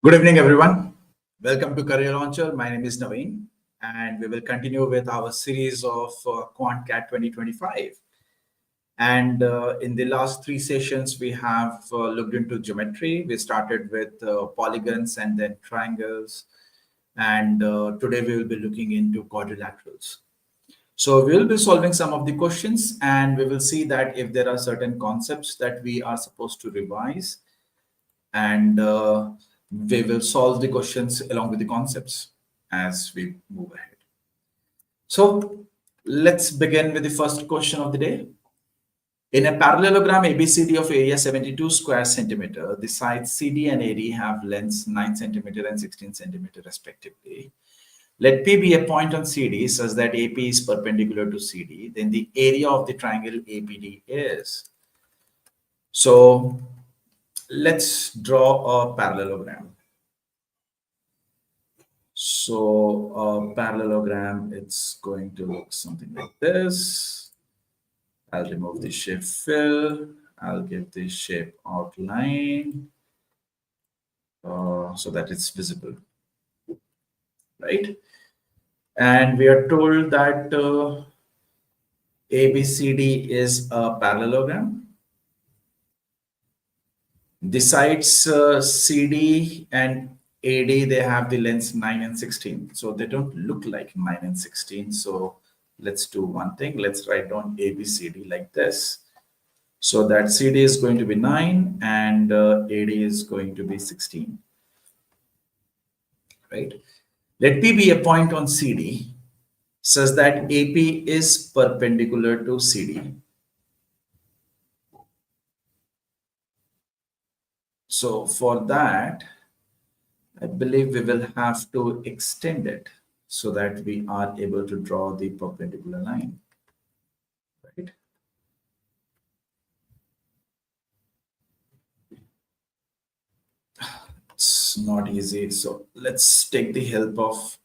Good evening, everyone. Welcome to Career Launcher. My name is Naveen, and we will continue with our series of Quant CAT 2025. And in the last three sessions, we have looked into geometry. We started with polygons and then triangles. And today we will be looking into quadrilaterals. So we will be solving some of the questions, and we will see that if there are certain concepts that we are supposed to revise, and we will solve the questions along with the concepts as we move ahead. So let's begin with the first question of the day. In a parallelogram ABCD of area 72 square centimeter, the sides CD and AD have lengths 9 centimeter and 16 centimeter respectively. Let P be a point on CD such that AP is perpendicular to CD. Then the area of the triangle APD is. So let's draw a parallelogram. So a parallelogram, it's going to look something like this. I'll remove the shape fill. I'll give the shape outline so that it's visible, right? And we are told that ABCD is a parallelogram. The sides CD and AD, they have the lengths 9 and 16. So they don't look like 9 and 16. So let's do one thing. Let's write down ABCD like this. So that CD is going to be 9 and AD is going to be 16. Right? Let P be a point on CD such that AP is perpendicular to CD. So for that, I believe we will have to extend it so that we are able to draw the perpendicular line, right? It's not easy. So let's take the help of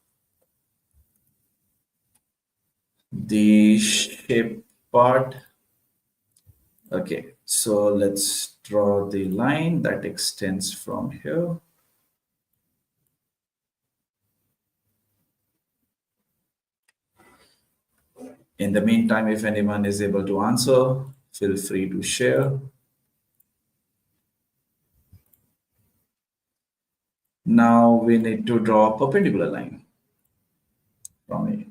the shape part. Okay, so let's draw the line that extends from here. In the meantime, if anyone is able to answer, feel free to share. Now we need to draw a perpendicular line from A.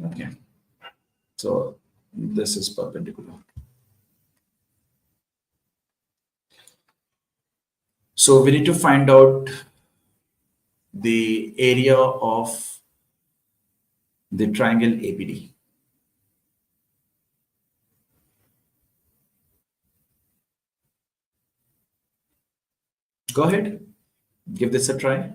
Okay, so this is perpendicular. So we need to find out the area of the triangle APD. Go ahead, give this a try.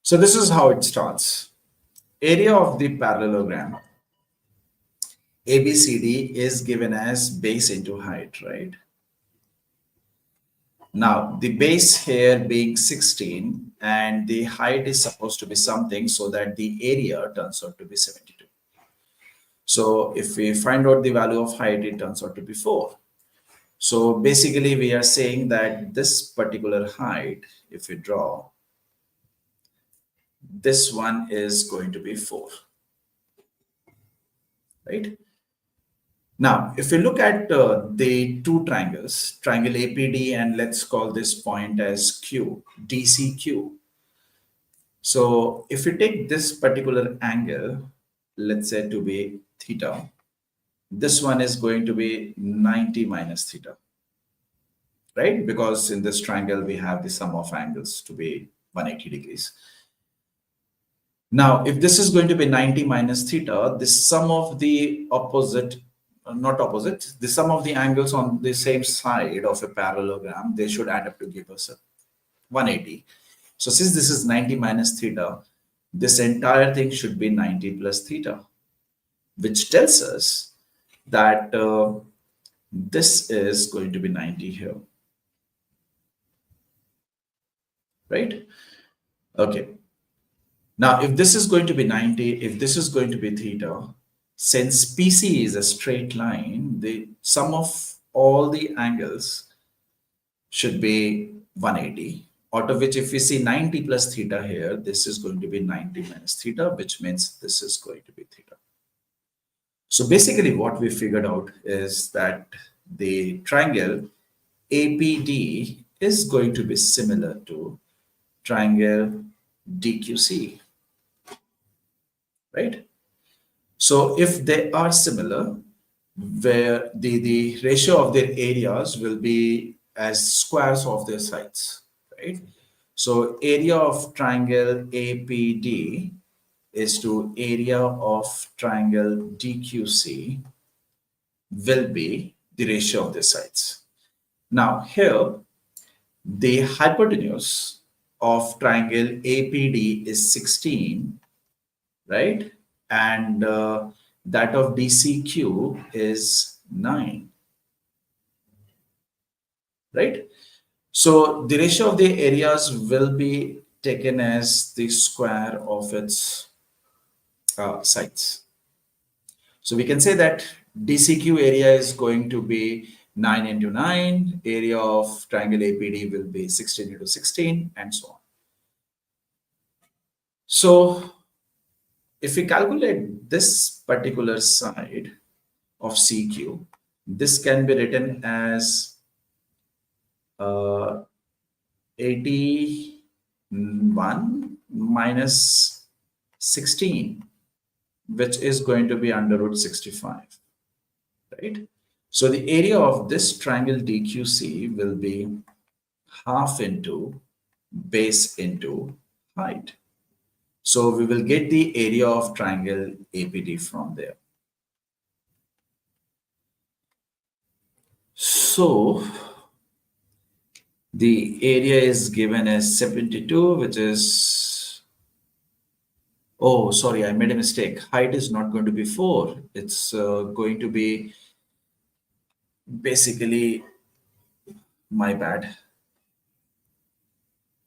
So this is how it starts. Area of the parallelogram ABCD is given as base into height, right? Now, the base here being 16 and the height is supposed to be something so that the area turns out to be 72. So if we find out the value of height, it turns out to be 4. So basically, we are saying that this particular height, if we draw, This one is going to be 4, right? Now, if we look at the two triangles, triangle APD, and let's call this point as Q, DCQ. So if we take this particular angle, let's say to be theta, this one is going to be 90 minus theta, right? Because in this triangle, we have the sum of angles to be 180 degrees. Now, if this is going to be 90 minus theta, the sum of the opposite, not opposite, the sum of the angles on the same side of a parallelogram, they should add up to give us a 180. So since this is 90 minus theta, this entire thing should be 90 plus theta, which tells us that this is going to be 90 here, right? Okay. Now, if this is going to be 90, if this is going to be theta, since PC is a straight line, the sum of all the angles should be 180, out of which if we see 90 plus theta here, this is going to be 90 minus theta, which means this is going to be theta. So basically what we figured out is that the triangle APD is going to be similar to triangle DQC, right? So if they are similar, where the ratio of their areas will be as squares of their sides, right? So area of triangle APD is to area of triangle DQC will be the ratio of the sides. Now here, the hypotenuse of triangle APD is 16, right? And that of DCQ is 9, right? So the ratio of the areas will be taken as the square of its sides. So we can say that DCQ area is going to be 9 into 9, area of triangle APD will be 16 into 16, and so on. So if we calculate this particular side of CQ, this can be written as 81 minus 16, which is going to be under root 65, right? So the area of this triangle DQC will be half into base into height. So we will get the area of triangle APD from there. So the area is given as 72, which is, oh, sorry, I made a mistake. Height is not going to be 4. It's going to be basically, my bad.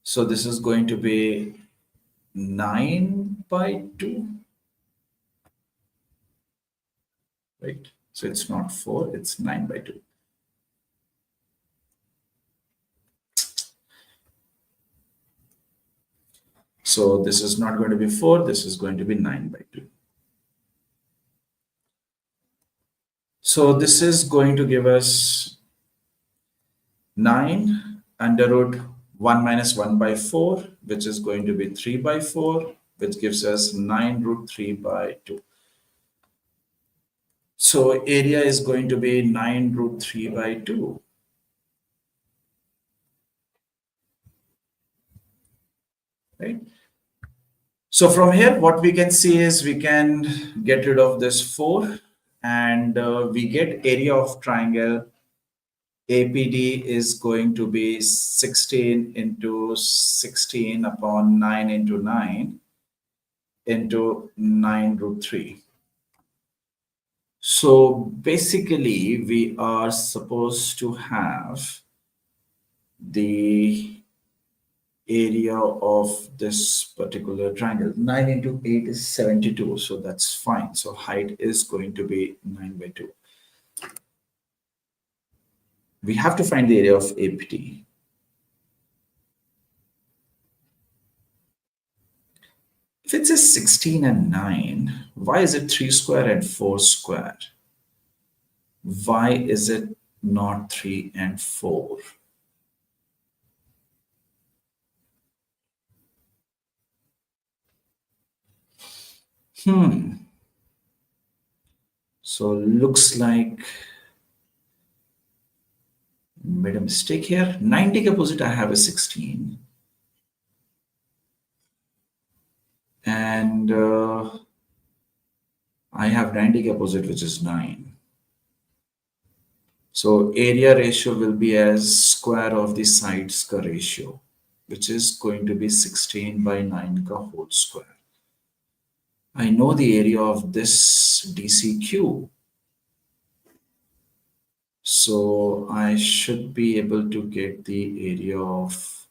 So this is going to be 9 by 2, right? So it's not 4, it's 9 by 2. So this is not going to be 4, this is going to be 9 by 2. So this is going to give us 9 under root 1 minus 1 by 4, which is going to be 3 by 4, which gives us 9 root 3 by 2. So area is going to be 9 root 3 by 2. Right? So from here, what we can see is we can get rid of this 4 and we get area of triangle APD is going to be 16 into 16 upon 9 into 9 into 9 root 3. So basically, we are supposed to have the area of this particular triangle. 9 into 8 is 72, so that's fine. So height is going to be 9 by 2. We have to find the area of APD. If it says 16 and 9, why is it 3 square and 4 square? Why is it not 3 and 4? So looks like made a mistake here. 90 के opposite I have a 16. And I have 90 के opposite, which is 9. So area ratio will be as square of the sides ka ratio, which is going to be 16 by 9 ka whole square. I know the area of this DCQ. So I should be able to get the area of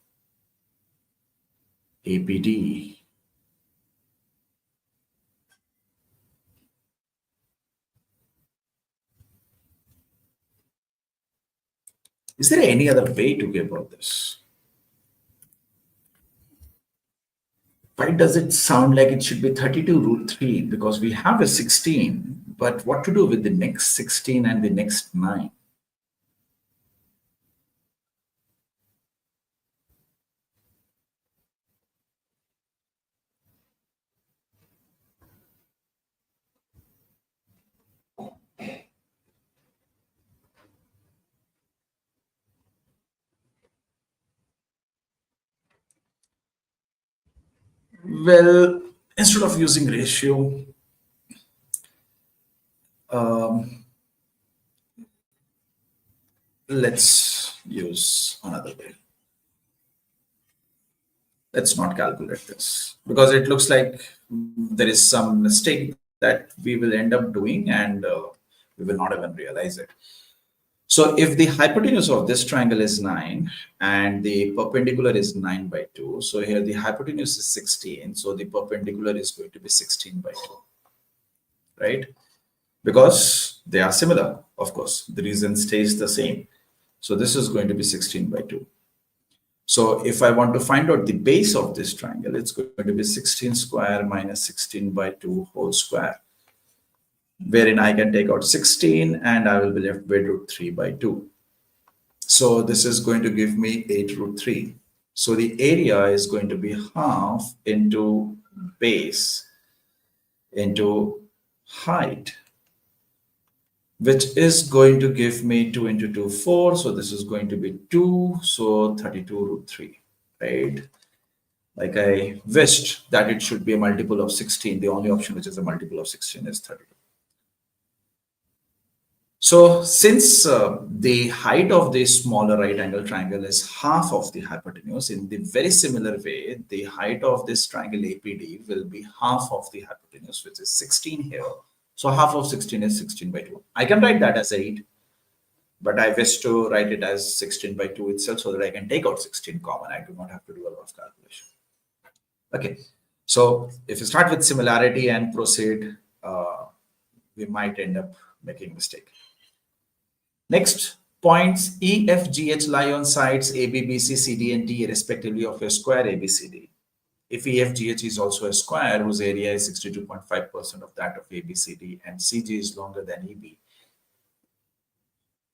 APD. Is there any other way to get about this? Why does it sound like it should be 32 root 3? Because we have a 16, but what to do with the next 16 and the next 9? Well, instead of using ratio, um, let's use another way. Let's not calculate this because it looks like there is some mistake that we will end up doing and we will not even realize it. So if the hypotenuse of this triangle is 9 and the perpendicular is 9 by 2, so here the hypotenuse is 16, so the perpendicular is going to be 16 by 2, right? Because they are similar, of course, the reason stays the same. So this is going to be 16 by 2. So if I want to find out the base of this triangle, it's going to be 16 square minus 16 by 2 whole square, wherein I can take out 16 and I will be left with root 3 by 2. So this is going to give me 8 root 3. So the area is going to be half into base into height, which is going to give me 2 into 2, 4. So this is going to be 2. So 32 root 3, right? Like I wished that it should be a multiple of 16. The only option which is a multiple of 16 is 32. So since the height of the smaller right angle triangle is half of the hypotenuse, in the very similar way, the height of this triangle APD will be half of the hypotenuse, which is 16 here. So half of 16 is 16 by 2. I can write that as 8, but I wish to write it as 16 by 2 itself so that I can take out 16 common. I do not have to do a lot of calculation. Okay, so if you start with similarity and proceed, we might end up making a mistake. Next, points E, F, G, H lie on sides A, B, B, C, C, D, and D respectively of a square ABCD. If EFGH is also a square whose area is 62.5% of that of ABCD and CG is longer than EB,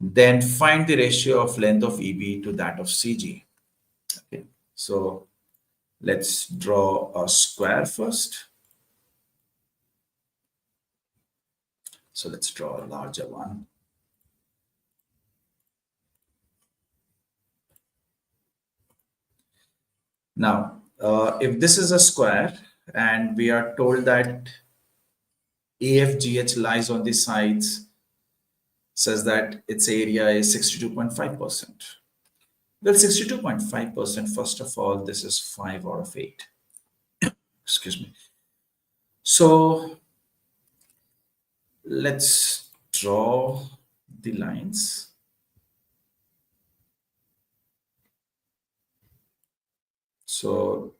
then find the ratio of length of EB to that of CG. Okay, so let's draw a square first. So let's draw a larger one. Now, if this is a square and we are told that AFGH lies on the sides, says that its area is 62.5%. Well, 62.5%, first of all, this is 5 out of 8. Excuse me. So let's draw the lines. So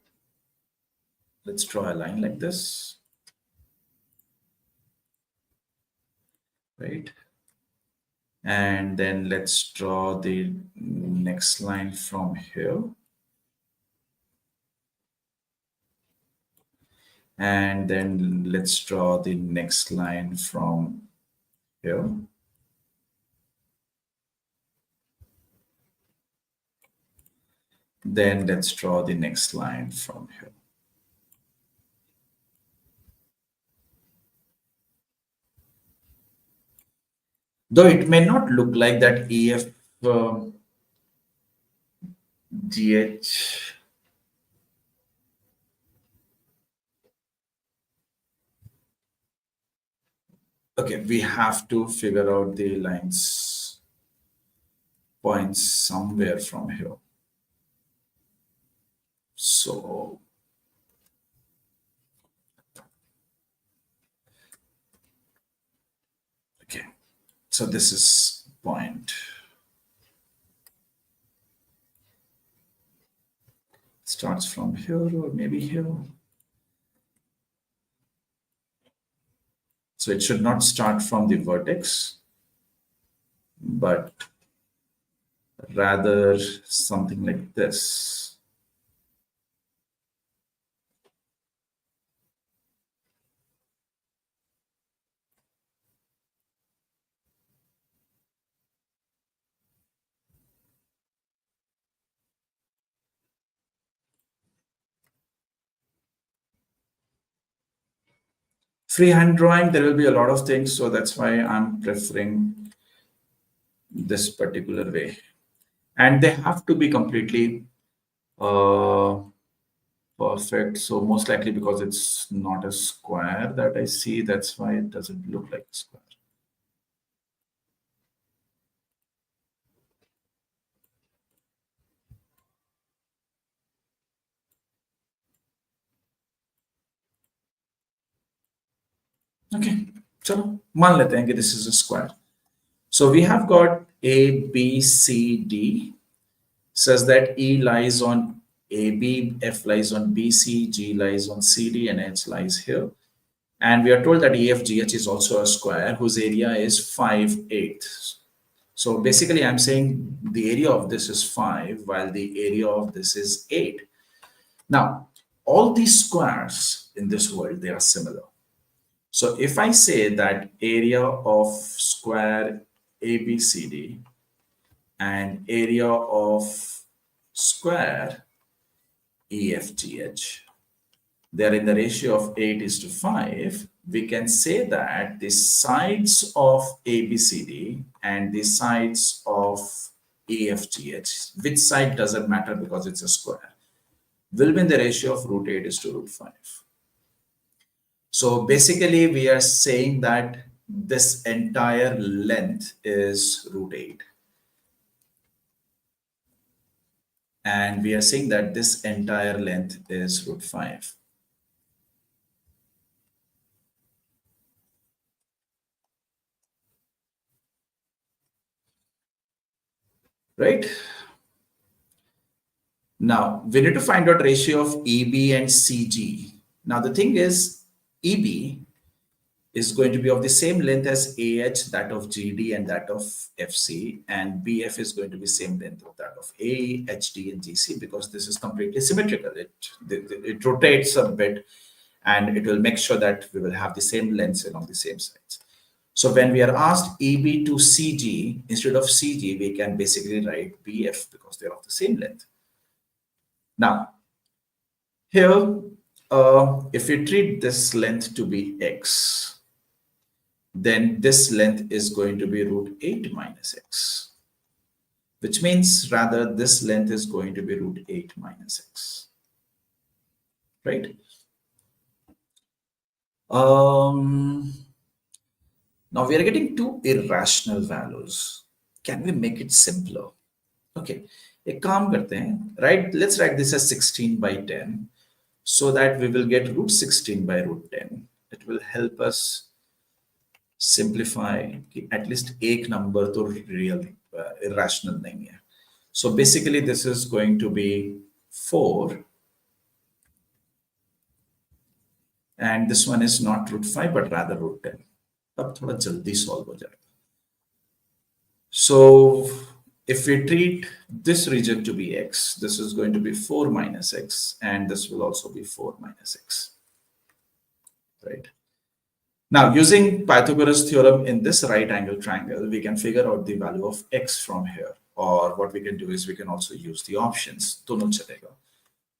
let's draw a line like this, right? And then let's draw the next line from here. And then let's draw the next line from here. Then let's draw the next line from here. Though it may not look like that EF GH. Okay, we have to figure out the lines points somewhere from here. So okay, so this is point. Starts from here or maybe here. So it should not start from the vertex, but rather something like this. Freehand drawing, there will be a lot of things, so that's why I'm preferring this particular way. And they have to be completely perfect. So most likely because it's not a square that I see, that's why it doesn't look like a square. Okay, chalo मान लेते हैं कि this is a square. So we have got A, B, C, D. Says that E lies on AB, F lies on BC, G lies on CD, and H lies here. And we are told that EFGH is also a square whose area is 5/8. So basically, I'm saying the area of this is 5, while the area of this is 8. Now, all these squares in this world, they are similar. So if I say that area of square ABCD and area of square EFGH, they're in the ratio of 8:5, we can say that the sides of ABCD and the sides of EFGH, which side doesn't matter because it's a square, will be in the ratio of √8:5. So basically, we are saying that this entire length is √8. And we are saying that this entire length is √5. Right? Now, we need to find out ratio of EB and CG. Now, the thing is, EB is going to be of the same length as AH, that of GD, and that of FC, and BF is going to be same length of that of A, HD, and GC, because this is completely symmetrical. It rotates a bit, and it will make sure that we will have the same lengths along the same sides. So when we are asked EB to CG, instead of CG, we can basically write BF because they're of the same length. Now, here, if we treat this length to be x, then this length is going to be √8 minus x, which means rather this length is going to be √8 minus x, right? Now we are getting two irrational values. Can we make it simpler? Okay, एक काम करते हैं, right? Let's write this as 16/10, so that we will get √16/10. It will help us simplify कि at least एक number तो real irrational नहीं है. So basically this is going to be 4, and this one is not √5 but rather √10. अब थोड़ा जल्दी solve हो जाएगा. So if we treat this region to be x, this is going to be 4 minus x, and this will also be 4 minus x. right? Now, using Pythagoras theorem in this right angle triangle, we can figure out the value of x from here. Or what we can do is we can also use the options. दोनों चलेगा.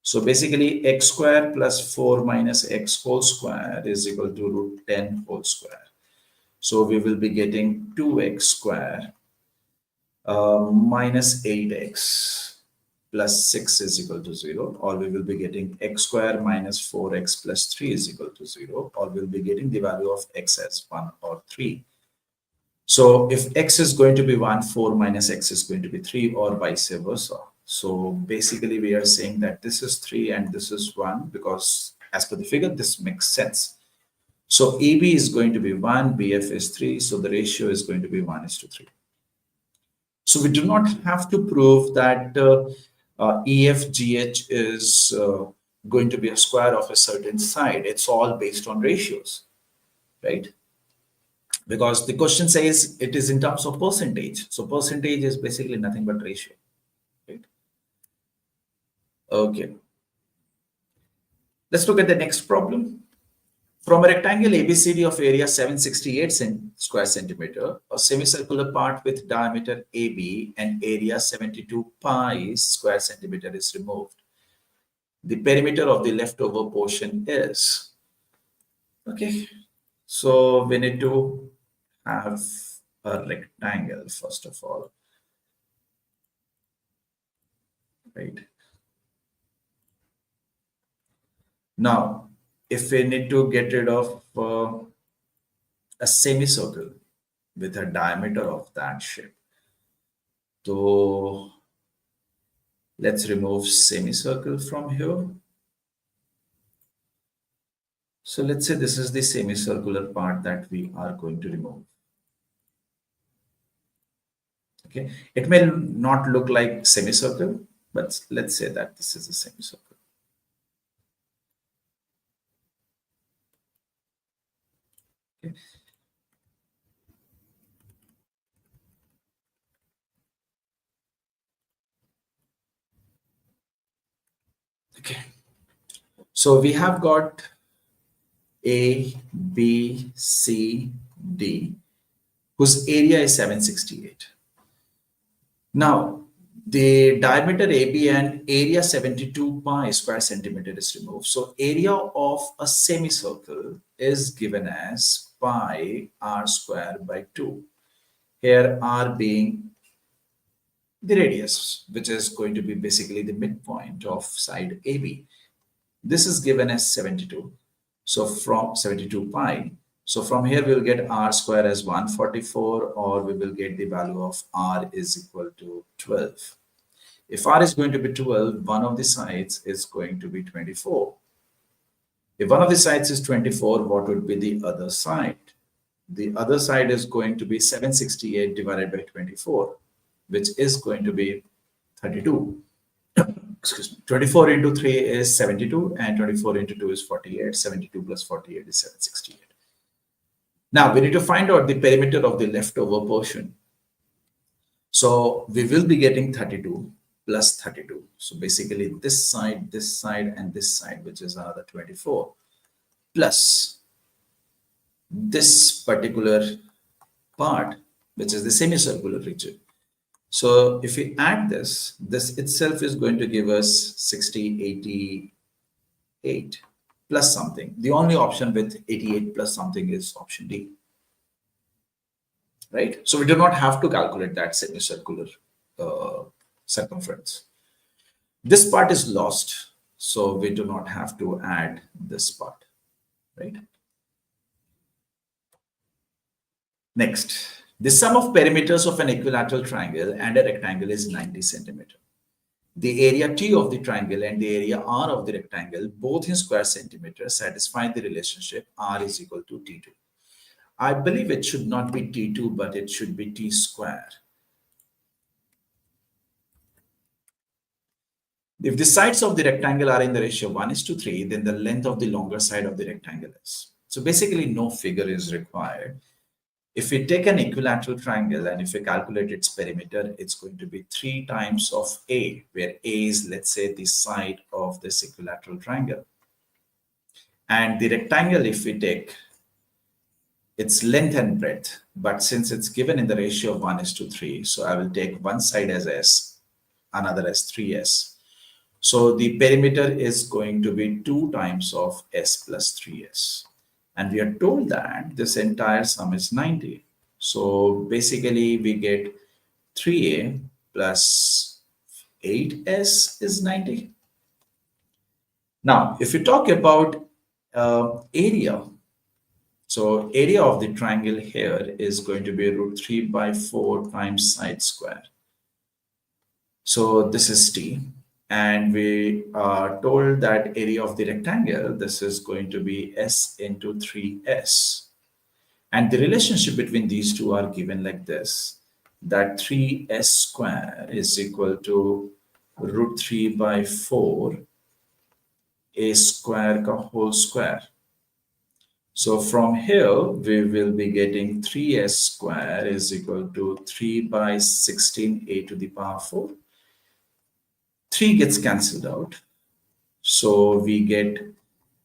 So basically, x square plus 4 minus x whole square is equal to root 10 whole square. So we will be getting 2x square minus 8x plus 6 is equal to 0, or we will be getting x square minus 4x plus 3 is equal to 0, or we'll be getting the value of x as 1 or 3. So if x is going to be 1, 4 minus x is going to be 3, or vice versa. So basically we are saying that this is 3 and this is 1, because as per the figure, this makes sense. So AB is going to be 1, BF is 3, so the ratio is going to be 1:3. So we do not have to prove that EFGH is going to be a square of a certain side. It's all based on ratios, right? Because the question says it is in terms of percentage. So percentage is basically nothing but ratio, right? Okay. Let's look at the next problem. From a rectangle ABCD of area 768 square centimeter, a semicircular part with diameter AB and area 72 pi square centimeter is removed. The perimeter of the leftover portion is. Okay. So we need to have a rectangle first of all, right? Now, if we need to get rid of a semicircle with a diameter of that shape, so let's remove semicircle from here. So let's say this is the semicircular part that we are going to remove. Okay, it may not look like semicircle, but let's say that this is a semicircle. Okay. Okay. So we have got A, B, C, D, whose area is 768. Now, the diameter AB and area 72 pi square centimeter is removed. So area of a semicircle is given as pi r square by 2. Here r being the radius, which is going to be basically the midpoint of side AB. This is given as 72. So from 72 pi. So from here we'll get r square as 144, or we will get the value of r is equal to 12. If r is going to be 12, one of the sides is going to be 24. If one of the sides is 24, what would be the other side? The other side is going to be 768 divided by 24, which is going to be 32. Excuse me. 24 into 3 is 72, and 24 into 2 is 48. 72 plus 48 is 768. Now we need to find out the perimeter of the leftover portion. So we will be getting 32 plus 32. So basically this side, and this side, which is another 24, plus this particular part, which is the semicircular region. So if we add this, this itself is going to give us 60, 88 plus something. The only option with 88 plus something is option D, right? So we do not have to calculate that semicircular circumference. This part is lost, so we do not have to add this part, right? Next, the sum of perimeters of an equilateral triangle and a rectangle is 90 centimeter. The area T of the triangle and the area R of the rectangle, both in square centimeters, satisfy the relationship R is equal to T2. I believe it should not be T2, but it should be T square. If the sides of the rectangle are in the ratio 1:3, then the length of the longer side of the rectangle is. So basically no figure is required. If we take an equilateral triangle and if we calculate its perimeter, it's going to be 3 times of A, where A is, let's say, the side of this equilateral triangle. And the rectangle, if we take its length and breadth, but since it's given in the ratio of 1:3, so I will take one side as S, another as 3S. So the perimeter is going to be 2 times of S plus 3S. And we are told that this entire sum is 90. So basically we get 3A plus 8S is 90. Now, if we talk about area, so area of the triangle here is going to be √3/4 times side square. So this is T. And we are told that area of the rectangle, this is going to be S into 3S. And the relationship between these two are given like this, that 3S square is equal to √3/4 A square whole square. So from here, we will be getting 3S square is equal to 3/16 A to the power 4. 3 gets cancelled out. So we get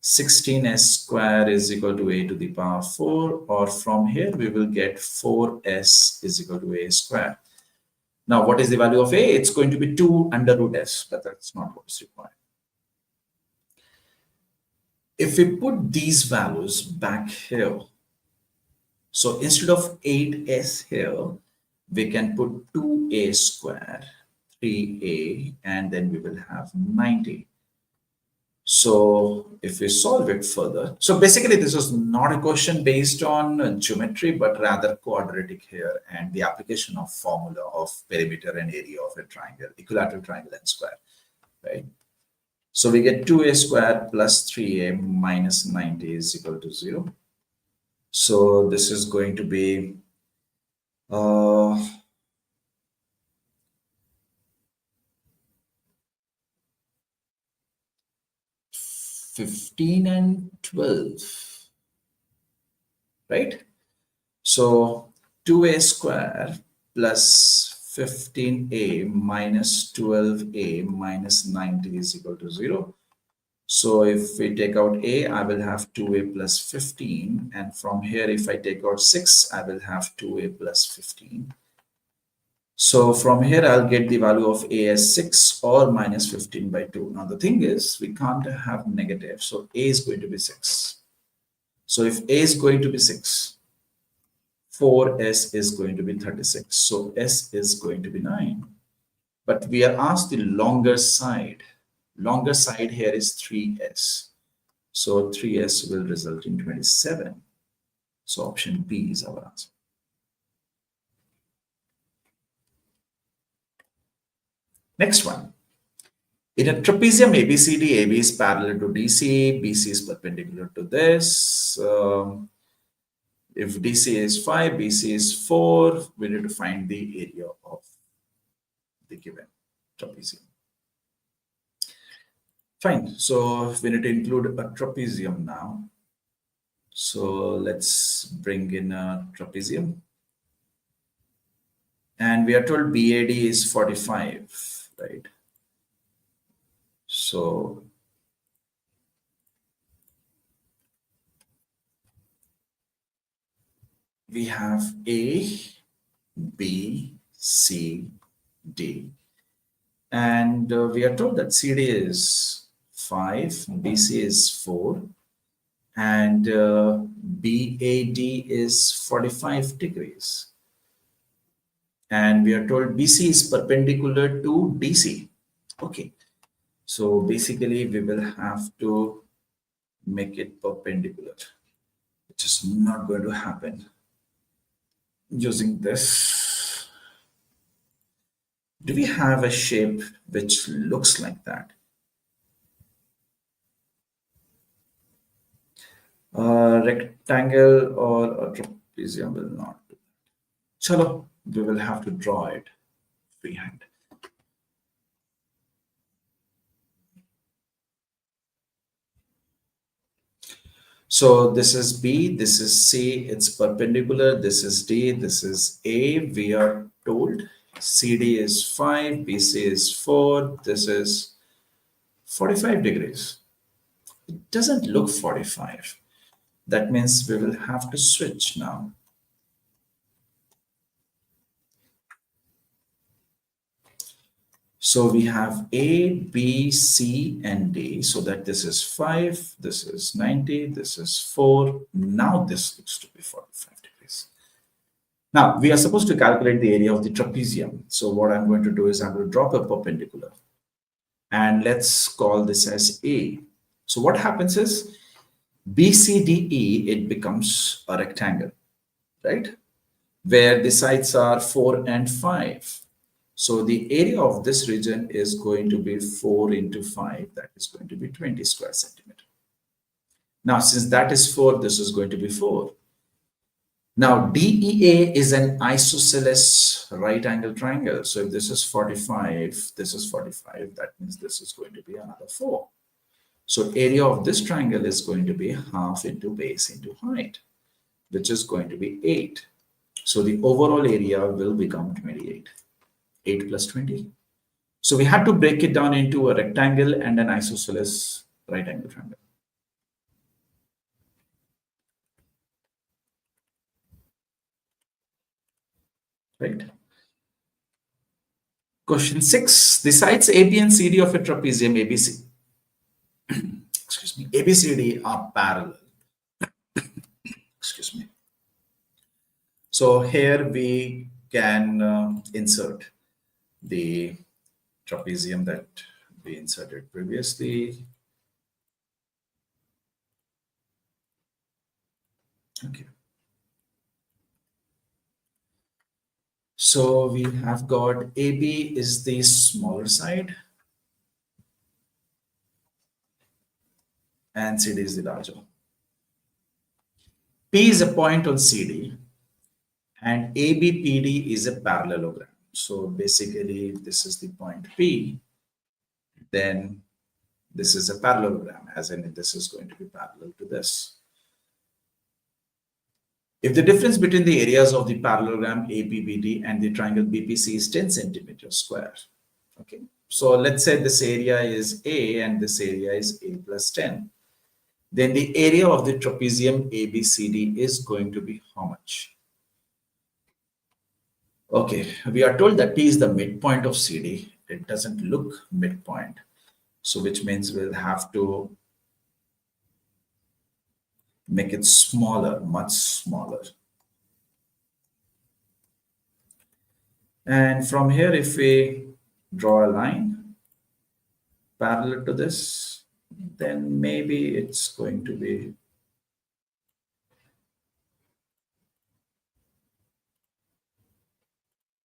16S square is equal to A to the power 4, or from here we will get 4S is equal to A square. Now, what is the value of A? It's going to be 2 under root S, but that's not what's required. If we put these values back here, so instead of 8S here, we can put 2A square, 3A, and then we will have 90. So if we solve it further, so basically this is not a question based on geometry, but rather quadratic here and the application of formula of perimeter and area of a triangle, equilateral triangle and square, right? So we get 2A square plus 3A minus 90 is equal to 0. So this is going to be 15 and 12, right? So 2A square plus 15A minus 12A minus 90 is equal to 0. So if we take out A, I will have 2A plus 15. And from here, if I take out 6, I will have 2A plus 15. So from here, I'll get the value of A as 6 or minus 15/2. Now, the thing is, we can't have negative. So A is going to be 6. So if A is going to be 6, 4S is going to be 36. So S is going to be 9. But we are asked the longer side. Longer side here is 3S. So 3S will result in 27. So option B is our answer. Next one. In a trapezium ABCD, AB is parallel to DC, BC is perpendicular to this. If DC is 5, BC is 4, we need to find the area of the given trapezium. Fine. So we need to include a trapezium now. So let's bring in a trapezium. And we are told BAD is 45, right? So we have A, B, C, D. And we are told that CD is 5, BC is 4, and BAD is 45 degrees. And we are told BC is perpendicular to DC. Okay. So basically, we will have to make it perpendicular, which is not going to happen using this. Do we have a shape which looks like that? Rectangle or a trapezium will not do that. Chalo, we will have to draw it freehand. So this is B, this is C, it's perpendicular, this is D, this is A. We are told CD is 5, BC is 4, this is 45 degrees. It doesn't look 45. That means we will have to switch now. So we have A, B, C, and D. So that this is 5, this is 90, this is 4. Now this looks to be 45 degrees. Now we are supposed to calculate the area of the trapezium. So what I'm going to do is I'm going to drop a perpendicular. And let's call this as A. So what happens is BCDE, it becomes a rectangle, right? Where the sides are 4 and 5. So the area of this region is going to be 4 into 5. That is going to be 20 square centimeter. Now, since that is 4, this is going to be 4. Now, DEA is an isosceles right angle triangle. So if this is 45, this is 45, that means this is going to be another 4. So area of this triangle is going to be half into base into height, which is going to be 8. So the overall area will become 28. 8 plus 20. So we had to break it down into a rectangle and an isosceles right angle triangle. Right. Question 6. The sides AB and CD of a trapezium ABC, excuse me, ABCD are parallel. Excuse me. So here we can insert the trapezium that we inserted previously. Okay. So we have got AB is the smaller side and CD is the larger. P is a point on CD and ABPD is a parallelogram. So basically this is the point P, then this is a parallelogram, as in this is going to be parallel to this. If the difference between the areas of the parallelogram ABBD and the triangle BPC is 10 centimeters square, okay. So let's say this area is A and this area is A plus 10. Then the area of the trapezium ABCD is going to be how much? Okay, we are told that P is the midpoint of CD. It doesn't look midpoint. So which means we'll have to make it smaller, much smaller. And from here, if we draw a line parallel to this, then maybe it's going to be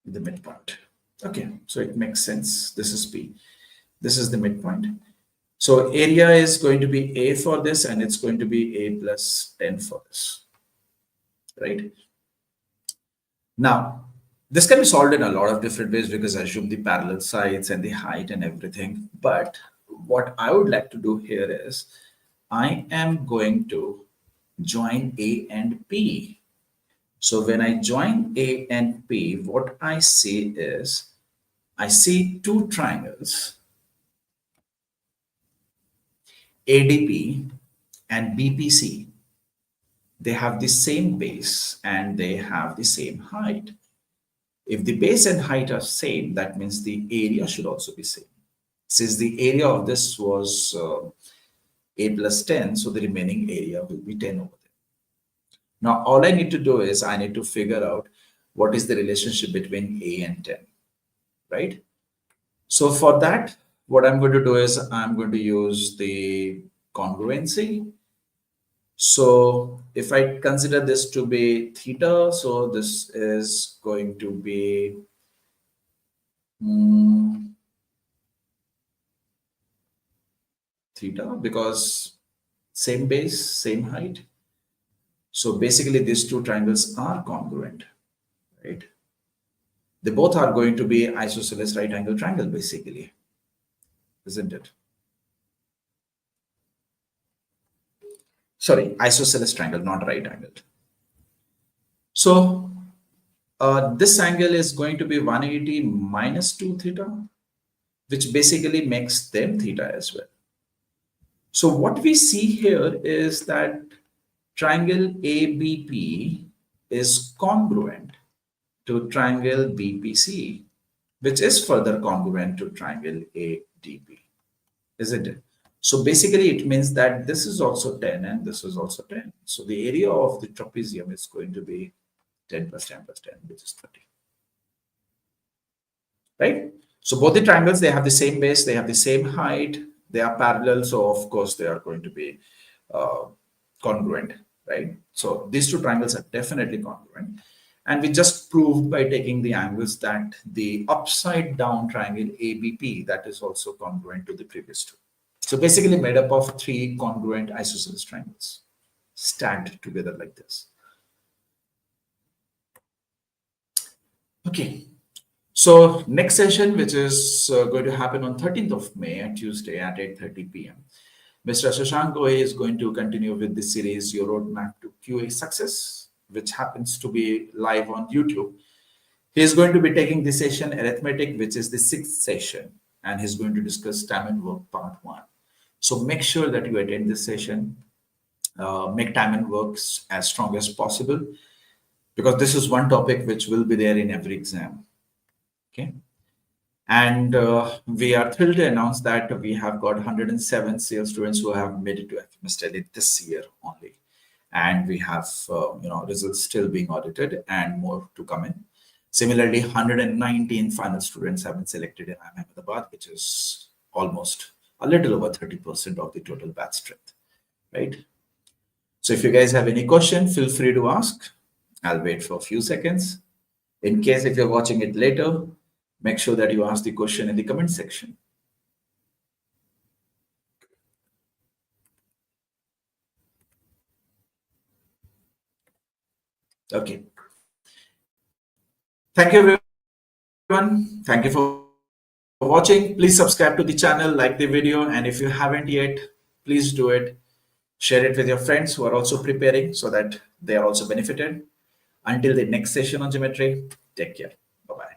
the midpoint. Okay, so it makes sense. This is P. This is the midpoint. So area is going to be A for this, and it's going to be A plus 10 for this, right? Now, this can be solved in a lot of different ways because I assume the parallel sides and the height and everything. But what I would like to do here is I am going to join A and P. So when I join A and P, what I see is I see two triangles, ADP and BPC. They have the same base and they have the same height. If the base and height are same, that means the area should also be same. Since the area of this was A plus 10, so the remaining area will be 10 over there. Now, all I need to do is I need to figure out what is the relationship between A and 10, right? So for that, what I'm going to do is I'm going to use the congruency. So if I consider this to be theta, so this is going to be theta because same base, same height. So basically these two triangles are congruent, right? They both are going to be isosceles right angle triangle basically, isn't it? Sorry, isosceles triangle, not right angle. So this angle is going to be 180 minus 2 theta, which basically makes them theta as well. So what we see here is that triangle ABP is congruent to triangle BPC, which is further congruent to triangle ADB, isn't it? So basically it means that this is also 10 and this is also 10. So the area of the trapezium is going to be 10 plus 10 plus 10, which is 30. Right? So both the triangles, they have the same base, they have the same height, they are parallel. So of course they are going to be congruent, right? So these two triangles are definitely congruent. And we just proved by taking the angles that the upside down triangle ABP, that is also congruent to the previous two. So basically made up of three congruent isosceles triangles stacked together like this. Okay. So next session, which is going to happen on 13th of May, at Tuesday at 8:30 p.m. Mr. Shashank Goe is going to continue with the series Your Roadmap to QA Success, which happens to be live on YouTube. He is going to be taking the session Arithmetic, which is the 6th session, and he's going to discuss Time and Work Part 1. So make sure that you attend this session, make Time and Works as strong as possible, because this is one topic which will be there in every exam. Okay. And we are thrilled to announce that we have got 107 sales students who have made it to FMS Tele this year only. And we have results still being audited and more to come in. Similarly, 119 final students have been selected in Ahmedabad, which is almost a little over 30% of the total batch strength, right? So if you guys have any question, feel free to ask. I'll wait for a few seconds. In case if you're watching it later, make sure that you ask the question in the comment section. Okay. Thank you, everyone. Thank you for watching. Please subscribe to the channel, like the video, and if you haven't yet, please do it. Share it with your friends who are also preparing so that they are also benefited. Until the next session on geometry, take care. Bye-bye.